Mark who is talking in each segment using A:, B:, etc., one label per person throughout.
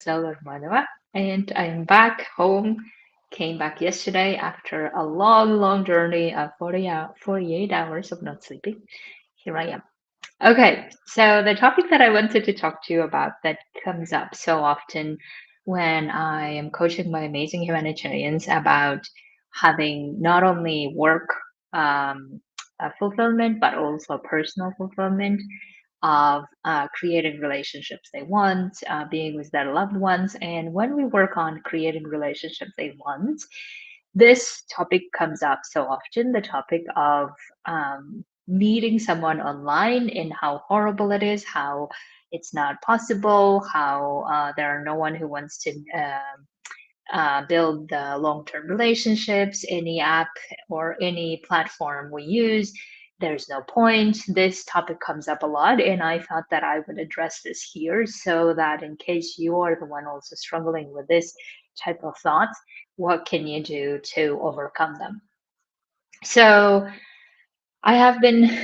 A: Asel and I'm back home. Came back yesterday after a long journey of 48 hours of not sleeping. Here I am. Okay, so the topic that I wanted to talk to you about that comes up so often when I am coaching my amazing humanitarians about having not only work um, fulfillment, but also personal fulfillment of creating relationships they want, being with their loved ones. And when we work on creating relationships they want, this topic comes up so often, the topic of meeting someone online and how horrible it is, how it's not possible, how there are no one who wants to build long-term relationships, any app or any platform we use. There's no point. This topic comes up a lot, and I thought that I would address this here so that in case you are the one also struggling with this type of thoughts, what can you do to overcome them? So, I have been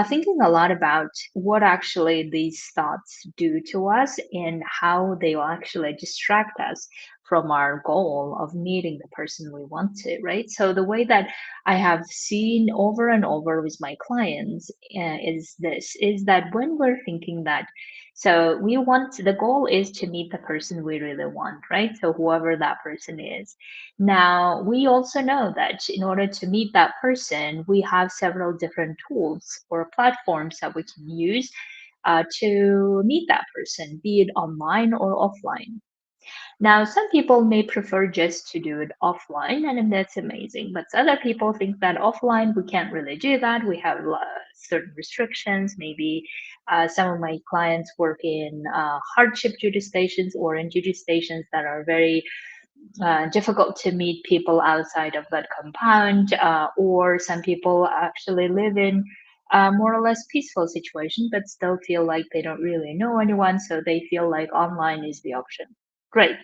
A: thinking a lot about what actually these thoughts do to us and how they will actually distract us from our goal of meeting the person we want to, right? So, the way that I have seen over and over with my clients is that when we're thinking that, so we want, the goal is to meet the person we really want, right? So, whoever that person is. Now, we also know that in order to meet that person, we have several different tools or platforms that we can use to meet that person, be it online or offline. Now, some people may prefer just to do it offline, and that's amazing. But other people think that offline, we can't really do that. We have certain restrictions. Maybe some of my clients work in hardship jurisdictions or in jurisdictions that are very difficult to meet people outside of that compound, or some people actually live in more or less peaceful situation, but still feel like they don't really know anyone, so they feel like online is the option. Great.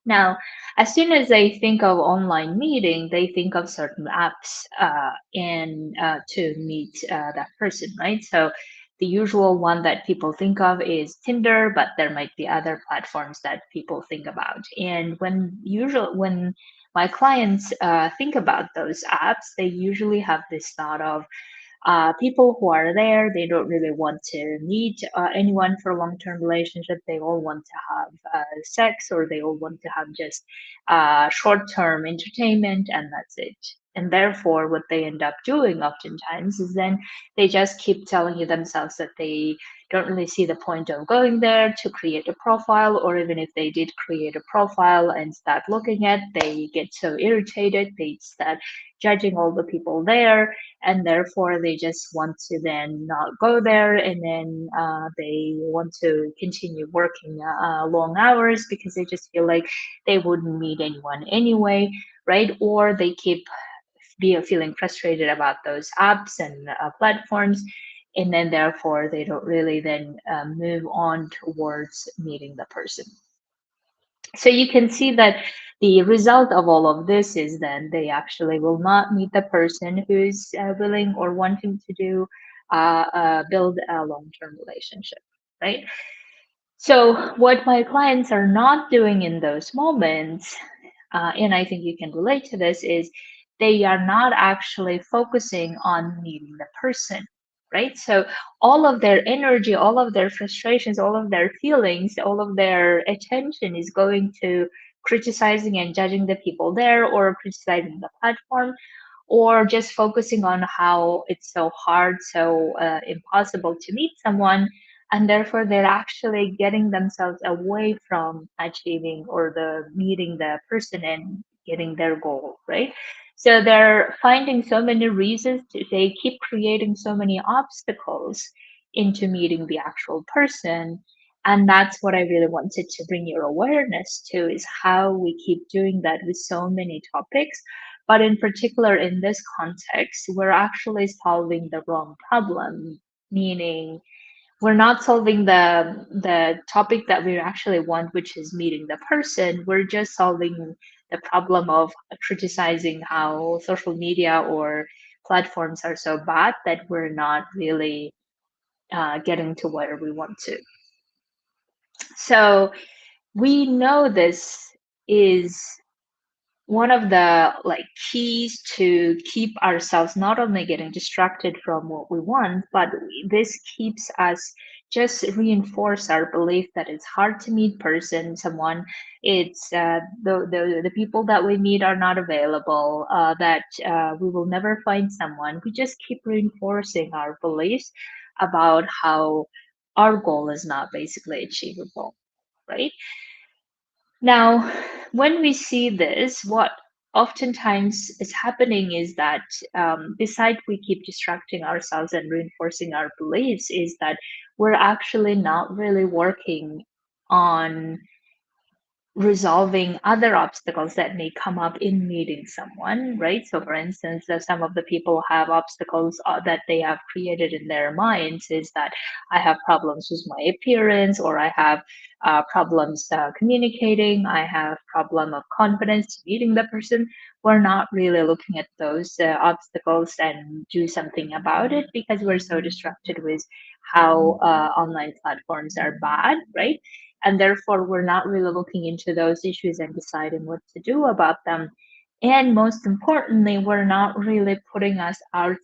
A: Now, as soon as they think of online meeting, they think of certain apps and to meet that person, right? So the usual one that people think of is Tinder, but there might be other platforms that people think about. And when my clients think about those apps, they usually have this thought of people who are there, they don't really want to meet anyone for a long-term relationship. They all want to have sex, or they all want to have just short-term entertainment, and that's it. And therefore, what they end up doing oftentimes is then they just keep telling you themselves that they don't really see the point of going there to create a profile, or even if they did create a profile and start looking at, they get so irritated, they start judging all the people there, and therefore they just want to then not go there, and then they want to continue working long hours because they just feel like they wouldn't meet anyone anyway, right? Or they keep feeling frustrated about those apps and platforms, and then therefore they don't really then move on towards meeting the person. So you can see that the result of all of this is then they actually will not meet the person who's willing or wanting to do build a long-term relationship, right? So what my clients are not doing in those moments, and I think you can relate to this, is they are not actually focusing on meeting the person, right? So all of their energy, all of their frustrations, all of their feelings, all of their attention is going to criticizing and judging the people there, or criticizing the platform, or just focusing on how it's so hard, so impossible to meet someone, and therefore they're actually getting themselves away from achieving or the meeting the person and getting their goal, right? So they're finding so many reasons they keep creating so many obstacles into meeting the actual person. And that's what I really wanted to bring your awareness to, is how we keep doing that with so many topics. But in particular, in this context, we're actually solving the wrong problem, meaning we're not solving the topic that we actually want, which is meeting the person. We're just solving the problem of criticizing how social media or platforms are so bad that we're not really getting to where we want to. So we know this is one of the like keys to keep ourselves not only getting distracted from what we want, but this keeps us just reinforce our belief that it's hard to meet person someone. It's the people that we meet are not available, that we will never find someone. We just keep reinforcing our beliefs about how our goal is not basically achievable, right? Now, when we see this, what oftentimes is happening is that beside we keep distracting ourselves and reinforcing our beliefs, is that we're actually not really working on resolving other obstacles that may come up in meeting someone, right? So, for instance, some of the people have obstacles that they have created in their minds is that I have problems with my appearance, or I have problems communicating, I have problem of confidence meeting the person. We're not really looking at those obstacles and do something about it because we're so distracted with how online platforms are bad, right? And therefore we're not really looking into those issues and deciding what to do about them. And most importantly, we're not really putting us out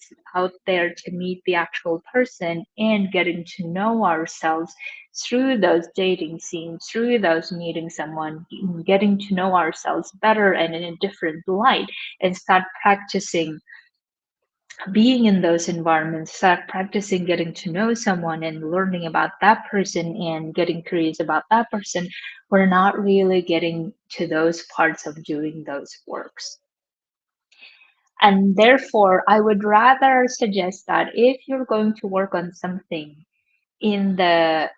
A: there to meet the actual person and getting to know ourselves through those dating scenes, through those meeting someone, getting to know ourselves better and in a different light, and start practicing being in those environments, start practicing getting to know someone and learning about that person and getting curious about that person. We're not really getting to those parts of doing those works. And therefore, I would rather suggest that if you're going to work on something in the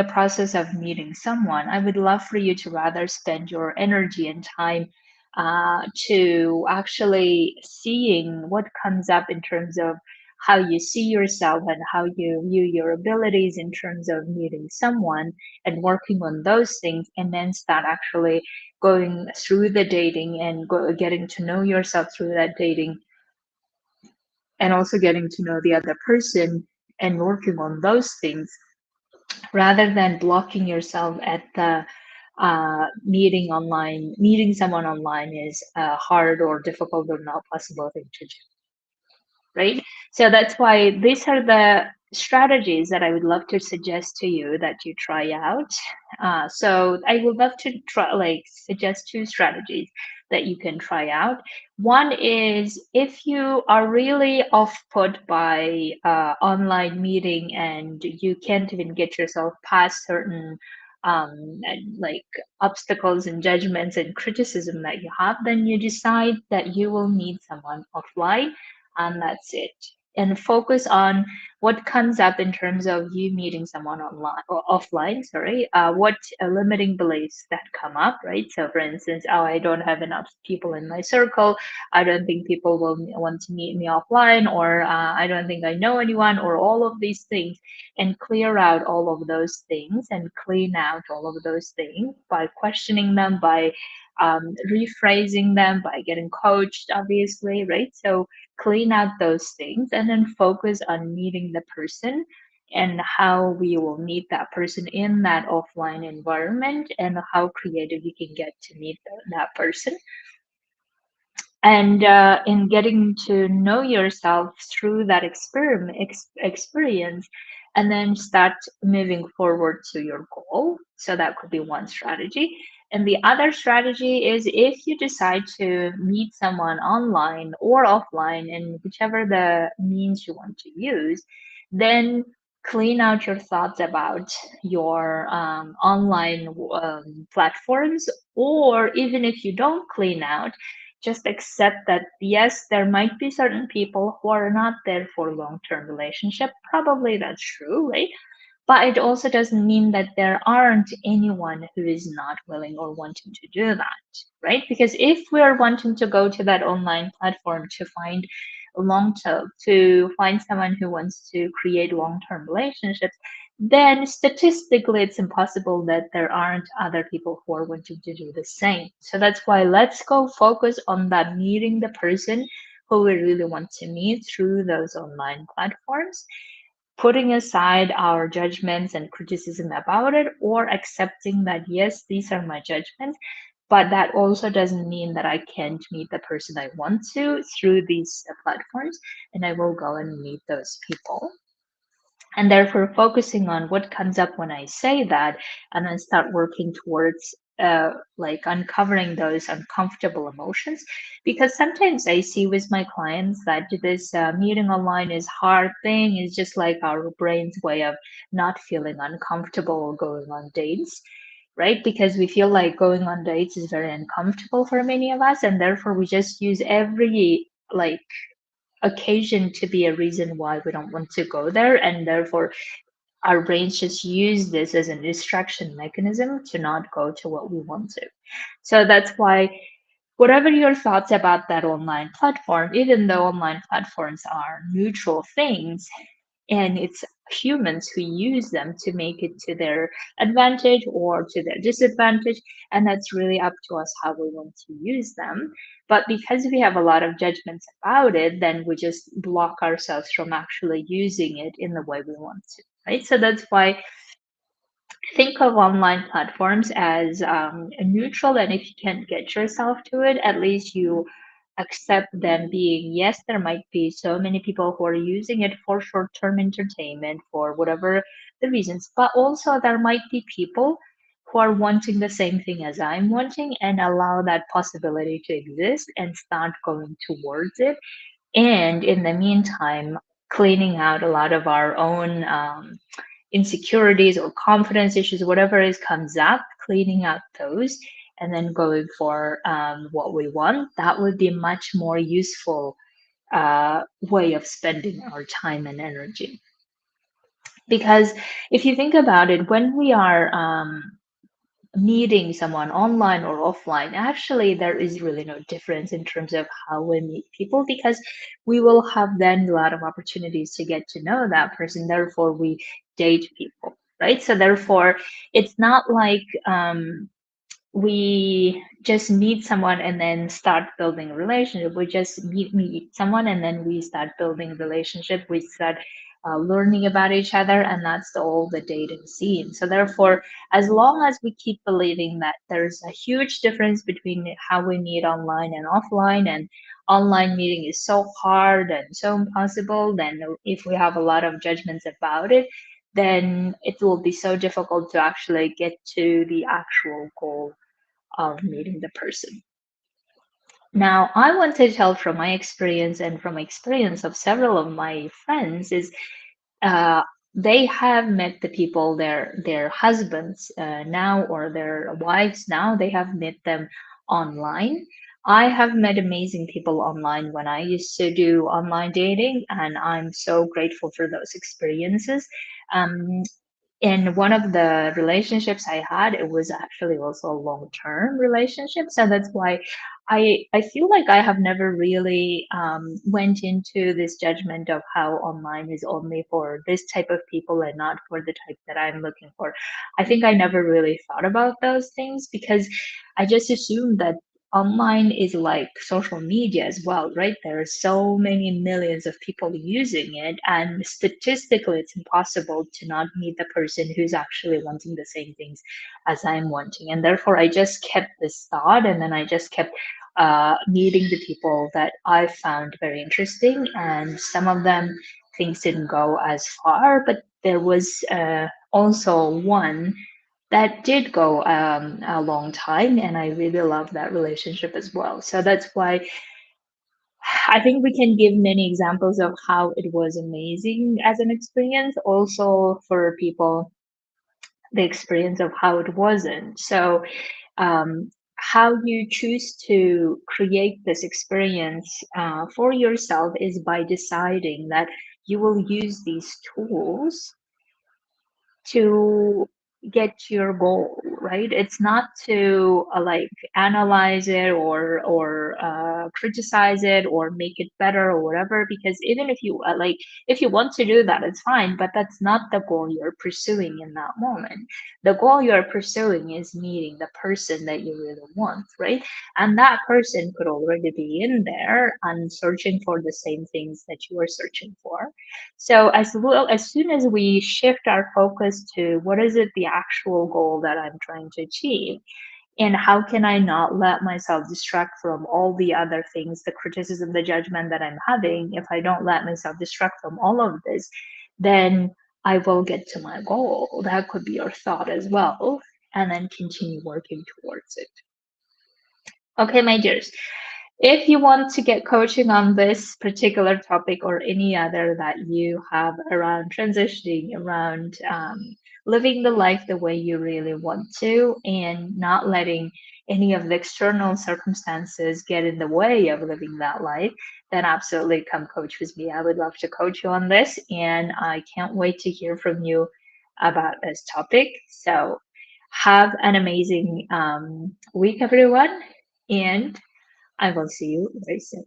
A: process of meeting someone, I would love for you to rather spend your energy and time to actually seeing what comes up in terms of how you see yourself and how you view your abilities in terms of meeting someone and working on those things, and then start actually going through the dating and getting to know yourself through that dating, and also getting to know the other person and working on those things rather than blocking yourself at the meeting someone online is a hard or difficult or not possible thing to do, right? So that's why these are the strategies that I would love to suggest to you that you try out. So I would love to try, like, suggest two strategies that you can try out. One is if you are really off put by online meeting and you can't even get yourself past certain like obstacles and judgments and criticism that you have, then you decide that you will meet someone offline, and that's it. And focus on what comes up in terms of you meeting someone online or offline, sorry, what limiting beliefs that come up, right? So, for instance, oh, I don't have enough people in my circle. I don't think people will want to meet me offline, or I don't think I know anyone, or all of these things, and clear out all of those things and clean out all of those things by questioning them, by rephrasing them, by getting coached, obviously, right? So, clean out those things and then focus on meeting the person and how we will meet that person in that offline environment and how creative we can get to meet that person, and in getting to know yourself through that experience, and then start moving forward to your goal. So that could be one strategy. And the other strategy is if you decide to meet someone online or offline, and whichever the means you want to use, then clean out your thoughts about your online platforms. Or even if you don't clean out, just accept that yes, there might be certain people who are not there for long-term relationship. Probably that's true, right? But it also doesn't mean that there aren't anyone who is not willing or wanting to do that, right? Because if we're wanting to go to that online platform to find long term, to find someone who wants to create long-term relationships, then statistically it's impossible that there aren't other people who are wanting to do the same. So that's why let's go focus on that meeting the person who we really want to meet through those online platforms, putting aside our judgments and criticism about it, or accepting that yes, these are my judgments, but that also doesn't mean that I can't meet the person I want to through these platforms, and I will go and meet those people. And therefore, focusing on what comes up when I say that, and then start working towards like uncovering those uncomfortable emotions. Because sometimes I see with my clients that this meeting online is hard thing, is just like our brain's way of not feeling uncomfortable going on dates, right? Because we feel like going on dates is very uncomfortable for many of us, and therefore we just use every like occasion to be a reason why we don't want to go there, and therefore our brains just use this as a distraction mechanism to not go to what we want to. So that's why whatever your thoughts about that online platform, even though online platforms are neutral things, and it's humans who use them to make it to their advantage or to their disadvantage, and that's really up to us how we want to use them. But because we have a lot of judgments about it, then we just block ourselves from actually using it in the way we want to, right? So that's why think of online platforms as neutral, and if you can't get yourself to it, at least you accept them being, yes, there might be so many people who are using it for short-term entertainment for whatever the reasons, but also there might be people who are wanting the same thing as I'm wanting, and allow that possibility to exist and start going towards it. And in the meantime, cleaning out a lot of our own insecurities or confidence issues, whatever is comes up, cleaning out those, and then going for what we want. That would be a much more useful way of spending our time and energy. Because if you think about it, when we are meeting someone online or offline, actually there is really no difference in terms of how we meet people, because we will have then a lot of opportunities to get to know that person. Therefore, we date people, right? So therefore, it's not like we just meet someone and then start building a relationship. We just meet someone and then we start building a relationship. We start learning about each other, and that's all the dating scene. So therefore, as long as we keep believing that there's a huge difference between how we meet online and offline, and online meeting is so hard and so impossible, then if we have a lot of judgments about it, then it will be so difficult to actually get to the actual goal of meeting the person. Now, I want to tell from my experience and from experience of several of my friends is uh, they have met the people, their husbands now, or their wives now. They have met them online. I have met amazing people online when I used to do online dating, and I'm so grateful for those experiences. Um, in one of the relationships I had, it was actually also a long-term relationship. So that's why I feel like I have never really went into this judgment of how online is only for this type of people and not for the type that I'm looking for. I think I never really thought about those things, because I just assumed that online is like social media as well, right? There are so many millions of people using it, and statistically, it's impossible to not meet the person who's actually wanting the same things as I'm wanting. And therefore, I just kept this thought, and then I just kept meeting the people that I found very interesting. And some of them, things didn't go as far, but there was also one that did go a long time, and I really love that relationship as well. So that's why I think we can give many examples of how it was amazing as an experience, also for people the experience of how it wasn't. So how you choose to create this experience for yourself is by deciding that you will use these tools to get to your goal, right? It's not to like analyze it or criticize it or make it better or whatever. Because even if you like, if you want to do that, it's fine. But that's not the goal you're pursuing in that moment. The goal you're pursuing is meeting the person that you really want, right? And that person could already be in there and searching for the same things that you are searching for. So as soon as we shift our focus to what is it the actual goal that I'm trying to achieve, and how can I not let myself distract from all the other things, the criticism, the judgment that I'm having, if I don't let myself distract from all of this, then I will get to my goal. That could be your thought as well, and then continue working towards it. Okay, my dears. If you want to get coaching on this particular topic or any other that you have around transitioning, around living the life the way you really want to, and not letting any of the external circumstances get in the way of living that life, then absolutely come coach with me. I would love to coach you on this, and I can't wait to hear from you about this topic. So, have an amazing week, everyone, and I will see you very soon.